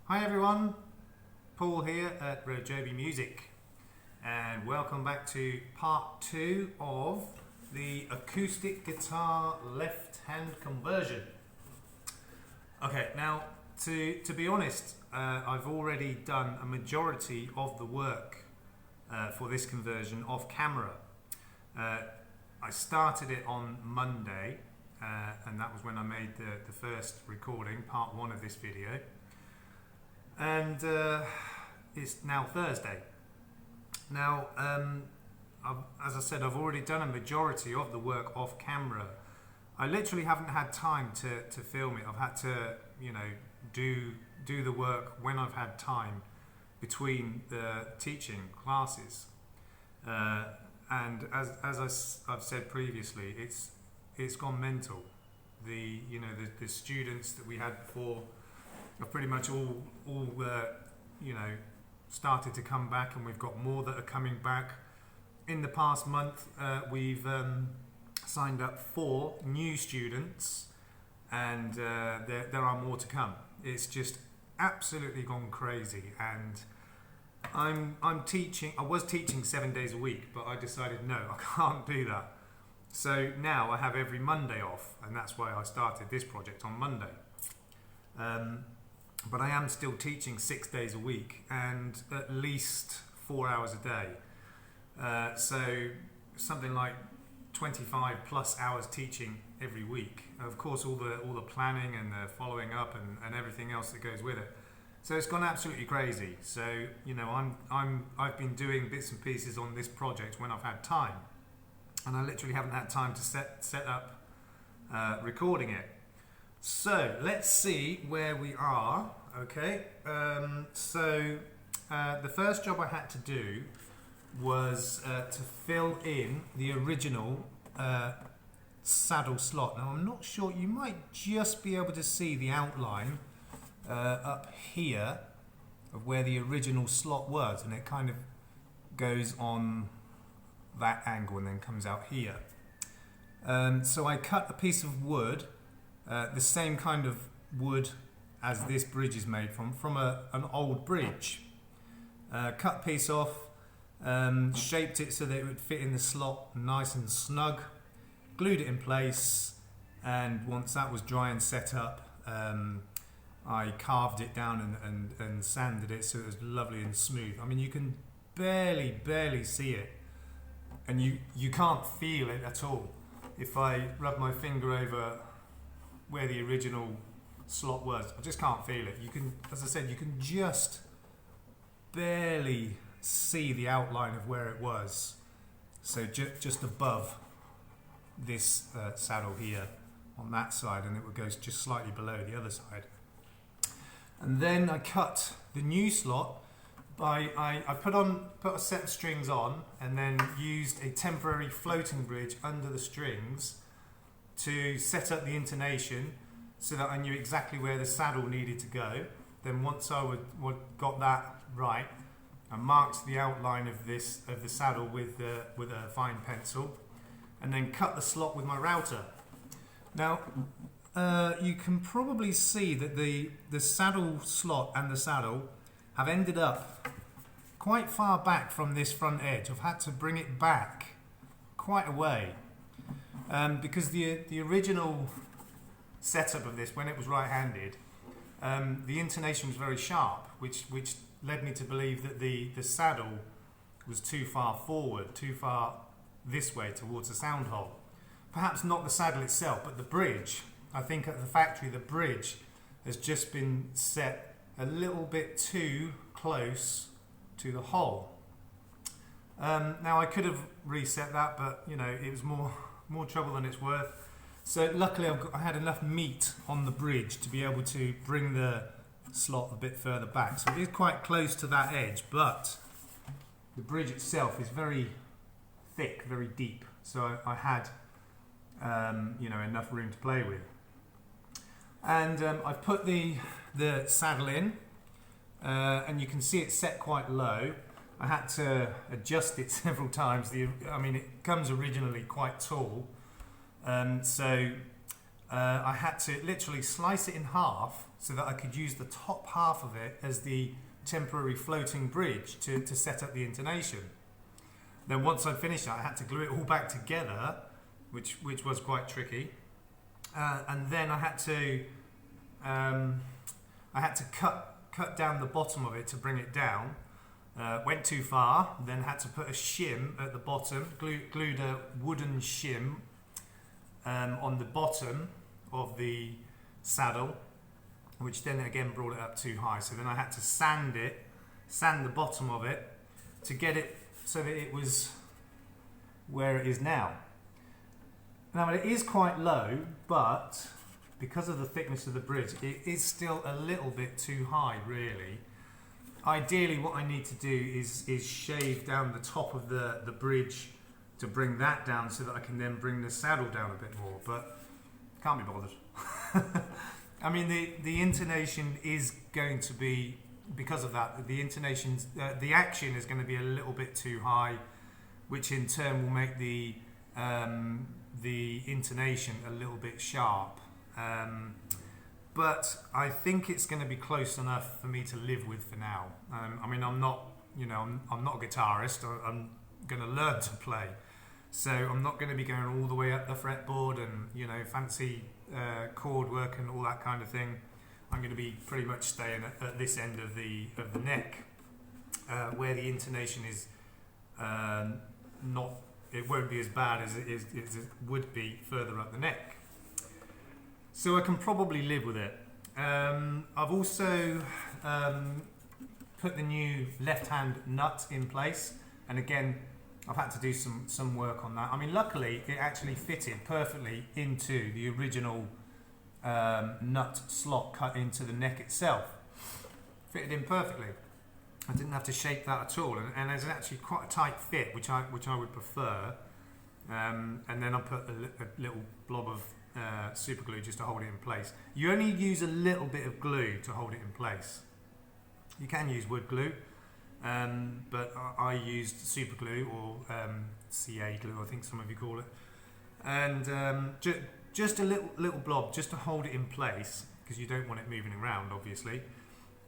Hi everyone, Paul here at RoJoBe Music, and welcome back to part 2 of the acoustic guitar left-hand conversion. Okay, now to be honest, I've already done a majority of the work for this conversion off camera. I started it on Monday, and that was when I made the first recording, part 1 of this video. And it's now Thursday. Now, as I said, I've already done a majority of the work off camera. I literally haven't had time to film it. I've had to, do the work when I've had time between the teaching classes. And as I've said previously, it's gone mental. The students that we had before have pretty much all started to come back, and we've got more that are coming back. In the past month, we've signed up 4 new students, and there are more to come. It's just absolutely gone crazy, and I'm teaching. I was teaching 7 days a week, but I decided no, I can't do that. So now I have every Monday off, and that's why I started this project on Monday. But I am still teaching 6 days a week and at least 4 hours a day. So something like 25 plus hours teaching every week. Of course, all the planning and the following up and everything else that goes with it. So it's gone absolutely crazy. So I've been doing bits and pieces on this project when I've had time, and I literally haven't had time to set up recording it. So let's see where we are. Okay, so the first job I had to do was to fill in the original saddle slot. Now I'm not sure, you might just be able to see the outline up here of where the original slot was, and it kind of goes on that angle and then comes out here. So I cut a piece of wood, the same kind of wood as this bridge is made from an old bridge. Cut a piece off, shaped it so that it would fit in the slot nice and snug, glued it in place, and once that was dry and set up, I carved it down and sanded it so it was lovely and smooth. I mean, you can barely see it, and you can't feel it at all. If I rub my finger over where the original slot was, I just can't feel it. You can, as I said, you can just barely see the outline of where it was. So just above this saddle here on that side, and it would go just slightly below the other side. And then I cut the new slot by I put a set of strings on, and then used a temporary floating bridge under the strings to set up the intonation so that I knew exactly where the saddle needed to go. Then once I got that right, I marked the outline of the saddle with a fine pencil, and then cut the slot with my router. Now you can probably see that the saddle slot and the saddle have ended up quite far back from this front edge. I've had to bring it back quite a way, because the original setup of this, when it was right-handed, the intonation was very sharp, which led me to believe that the saddle was too far forward, too far this way towards the sound hole. Perhaps not the saddle itself, but the bridge. I think at the factory the bridge has just been set a little bit too close to the hole. Now I could have reset that, but it was more trouble than it's worth. So luckily I had enough meat on the bridge to be able to bring the slot a bit further back. So it is quite close to that edge, but the bridge itself is very thick, very deep. So I had enough room to play with. And I've put the saddle in, and you can see it's set quite low. I had to adjust it several times. It comes originally quite tall. So I had to literally slice it in half so that I could use the top half of it as the temporary floating bridge to set up the intonation. Then once I'd finished that, I had to glue it all back together, which was quite tricky. And then I had to cut down the bottom of it to bring it down. Went too far, then had to put a shim at the bottom, glued a wooden shim on the bottom of the saddle, which then again brought it up too high. So then I had to sand the bottom of it to get it so that it was where it is now. Now it is quite low, but because of the thickness of the bridge, it is still a little bit too high, really. Ideally, what I need to do is shave down the top of the bridge to bring that down so that I can then bring the saddle down a bit more, but can't be bothered. I mean, the intonation is going to be, because of that, the intonations, the action is going to be a little bit too high, which in turn will make the intonation a little bit sharp. But I think it's going to be close enough for me to live with for now. I mean, I'm not a guitarist. I'm going to learn to play, so I'm not going to be going all the way up the fretboard and fancy chord work and all that kind of thing. I'm going to be pretty much staying at this end of the neck, where the intonation is not. It won't be as bad as it would be further up the neck. So I can probably live with it. I've also put the new left-hand nut in place, and again, I've had to do some work on that. I mean, luckily, it actually fitted perfectly into the original nut slot cut into the neck itself. Fitted in perfectly. I didn't have to shape that at all, and there's actually quite a tight fit, which I would prefer. And then I put a little blob of super glue just to hold it in place. You only use a little bit of glue to hold it in place. You can use wood glue, but I used super glue, or CA glue, I think some of you call it, and just a little blob just to hold it in place, because you don't want it moving around, obviously.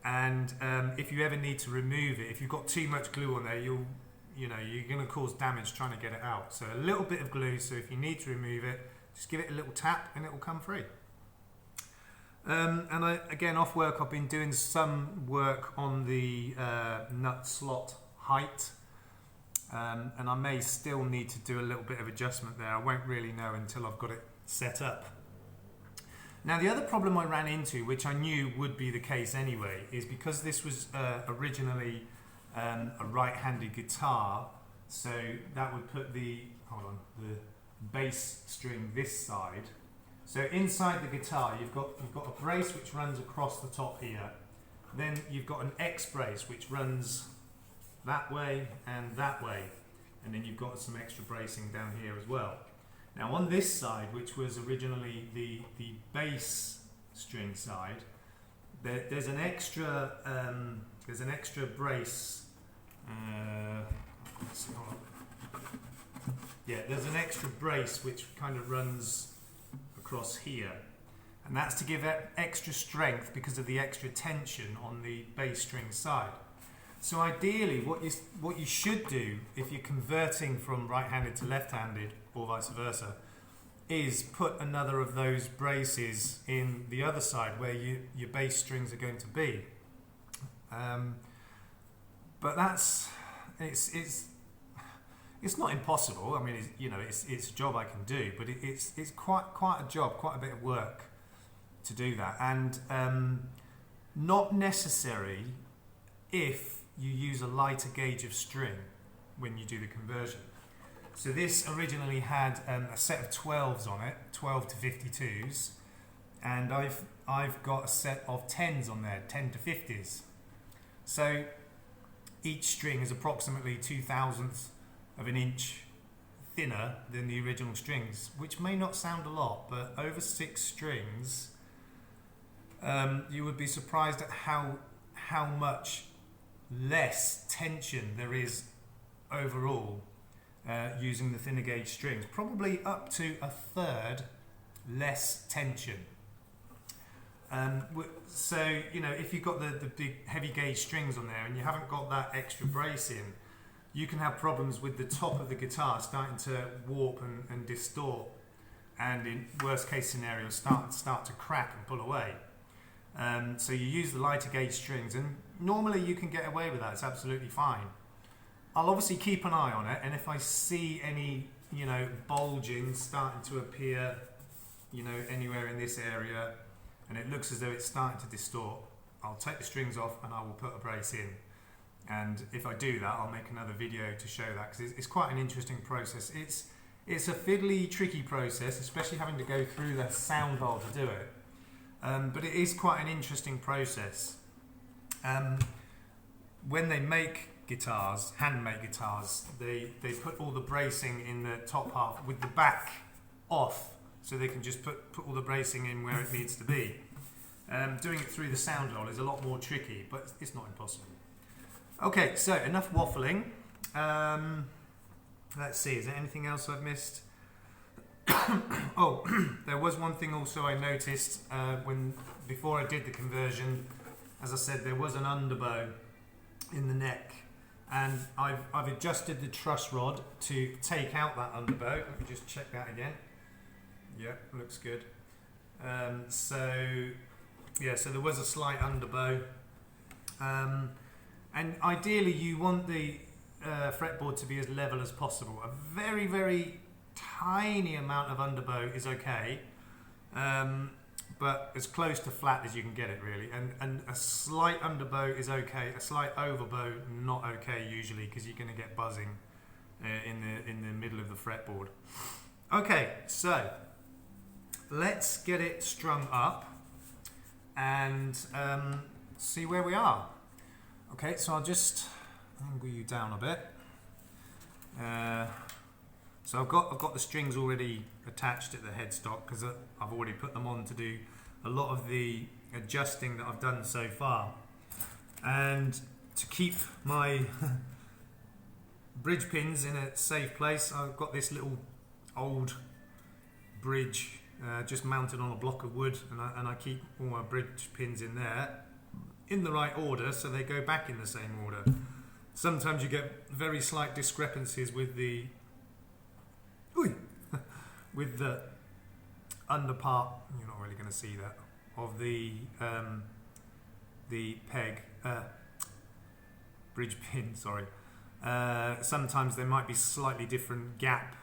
And if you ever need to remove it, if you've got too much glue on there, you're going to cause damage trying to get it out. So a little bit of glue, so if you need to remove it, just give it a little tap and it will come free. And again, off work, I've been doing some work on the nut slot height, and I may still need to do a little bit of adjustment there. I won't really know until I've got it set up. Now, the other problem I ran into, which I knew would be the case anyway, is because this was originally a right-handed guitar, so that would put the bass string this side. So inside the guitar, you've got a brace which runs across the top here. Then you've got an X brace which runs that way, and then you've got some extra bracing down here as well. Now on this side, which was originally the bass string side, there's an extra brace. There's an extra brace which kind of runs across here, and that's to give that extra strength because of the extra tension on the bass string side. So ideally, what you should do if you're converting from right-handed to left-handed, or vice versa, is put another of those braces in the other side where your bass strings are going to be. But it's not impossible. I mean, it's a job I can do, but it's quite a job, quite a bit of work to do that, and not necessary if you use a lighter gauge of string when you do the conversion. So this originally had a set of 12s on it, 12 to 52s, and I've got a set of 10s on there, 10 to 50s. So each string is approximately 2/1000 of an inch thinner than the original strings, which may not sound a lot, but over 6 strings, you would be surprised at how much less tension there is overall using the thinner gauge strings. Probably up to a third less tension. So, you know, if you've got the big heavy gauge strings on there and you haven't got that extra brace in, you can have problems with the top of the guitar starting to warp and distort, and in worst case scenarios start to crack and pull away. So you use the lighter gauge strings, and normally you can get away with that. It's absolutely fine. I'll obviously keep an eye on it, and if I see any, you know, bulging starting to appear, you know, anywhere in this area, and it looks as though it's starting to distort, I'll take the strings off and I will put a brace in. And if I do that, I'll make another video to show that, because it's quite an interesting process. It's a fiddly, tricky process, especially having to go through the sound hole to do it. But it is quite an interesting process. When they make guitars, hand-made guitars, they put all the bracing in the top half with the back off, so they can just put all the bracing in where it needs to be. Doing it through the sound hole is a lot more tricky, but it's not impossible. Okay, so enough waffling. Let's see, is there anything else I've missed? Oh, there was one thing also I noticed before I did the conversion. As I said, there was an underbow in the neck, and I've adjusted the truss rod to take out that underbow. Let me just check that again. Yeah, looks good. So there was a slight underbow, and ideally you want the fretboard to be as level as possible. A very, very tiny amount of underbow is okay, but as close to flat as you can get it, really. And a slight underbow is okay. A slight overbow, not okay usually, because you're going to get buzzing in the middle of the fretboard. Okay, so let's get it strung up and see where we are. Okay, so I'll just angle you down a bit. So I've got the strings already attached at the headstock, because I've already put them on to do a lot of the adjusting that I've done so far. And to keep my bridge pins in a safe place, I've got this little old bridge just mounted on a block of wood, and I keep all my bridge pins in there in the right order, so they go back in the same order. Sometimes you get very slight discrepancies with the with the under part. You're not really going to see that of the peg bridge pin. Sorry. Sometimes there might be slightly different gap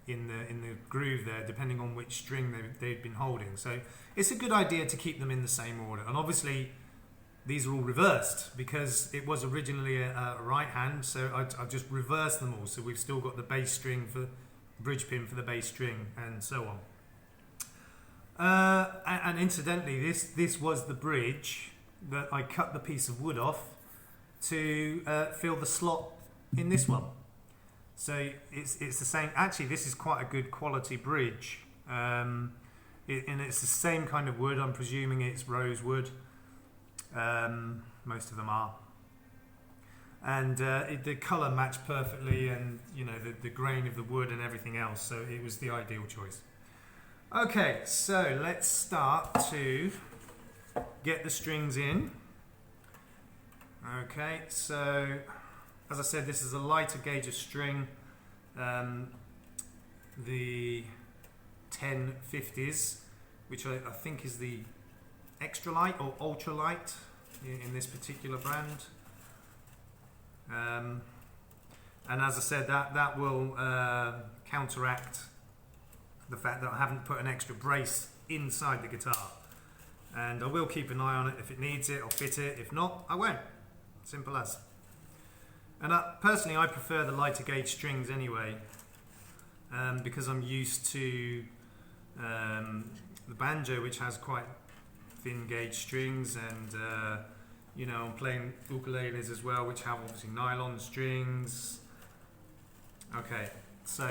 in the groove there, depending on which string they've been holding. So it's a good idea to keep them in the same order. And obviously these are all reversed, because it was originally a right hand, so I just reversed them all. So we've still got the bass string for bridge pin for the bass string, and so on. And incidentally, this was the bridge that I cut the piece of wood off to fill the slot in this one. So it's the same. Actually, this is quite a good quality bridge, and it's the same kind of wood. I'm presuming it's rosewood. Most of them are, and the colour matched perfectly, and you know, the grain of the wood and everything else, so it was the ideal choice. Okay, so let's start to get the strings in. Okay, so as I said, this is a lighter gauge of string, the 1050s, which I think is the extra light or ultra light in this particular brand. And as I said, that will counteract the fact that I haven't put an extra brace inside the guitar. And I will keep an eye on it. If it needs it, I'll fit it. If not, I won't. Simple as. And personally, I prefer the lighter gauge strings anyway, because I'm used to the banjo, which has quite thin gauge strings, and you know, I'm playing ukuleles as well, which have obviously nylon strings. Okay, so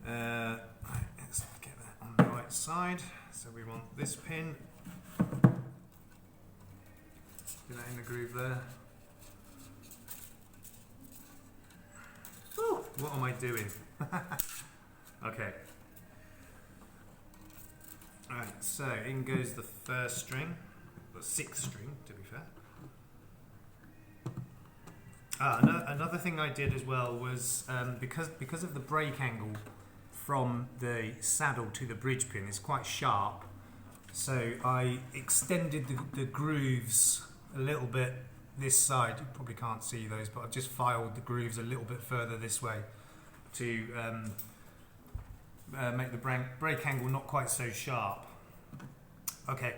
let's get that on the right side. So we want this pin. Get that in the groove there. Ooh, what am I doing? Okay. Alright, so in goes the first string, the sixth string to be fair. Another thing I did as well was because of the break angle from the saddle to the bridge pin is quite sharp, so I extended the grooves a little bit this side. You probably can't see those, but I've just filed the grooves a little bit further this way to make the break angle not quite so sharp. Okay,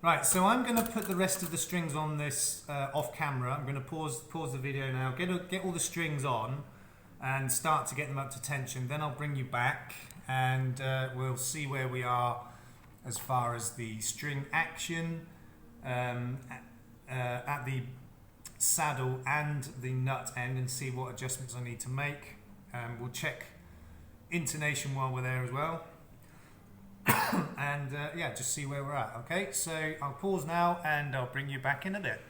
right, so I'm going to put the rest of the strings on this off camera. I'm going to pause the video now, get all the strings on and start to get them up to tension. Then I'll bring you back and we'll see where we are as far as the string action at the saddle and the nut end, and see what adjustments I need to make. We'll check intonation while we're there as well. And yeah, just see where we're at. Okay, so I'll pause now and I'll bring you back in a bit.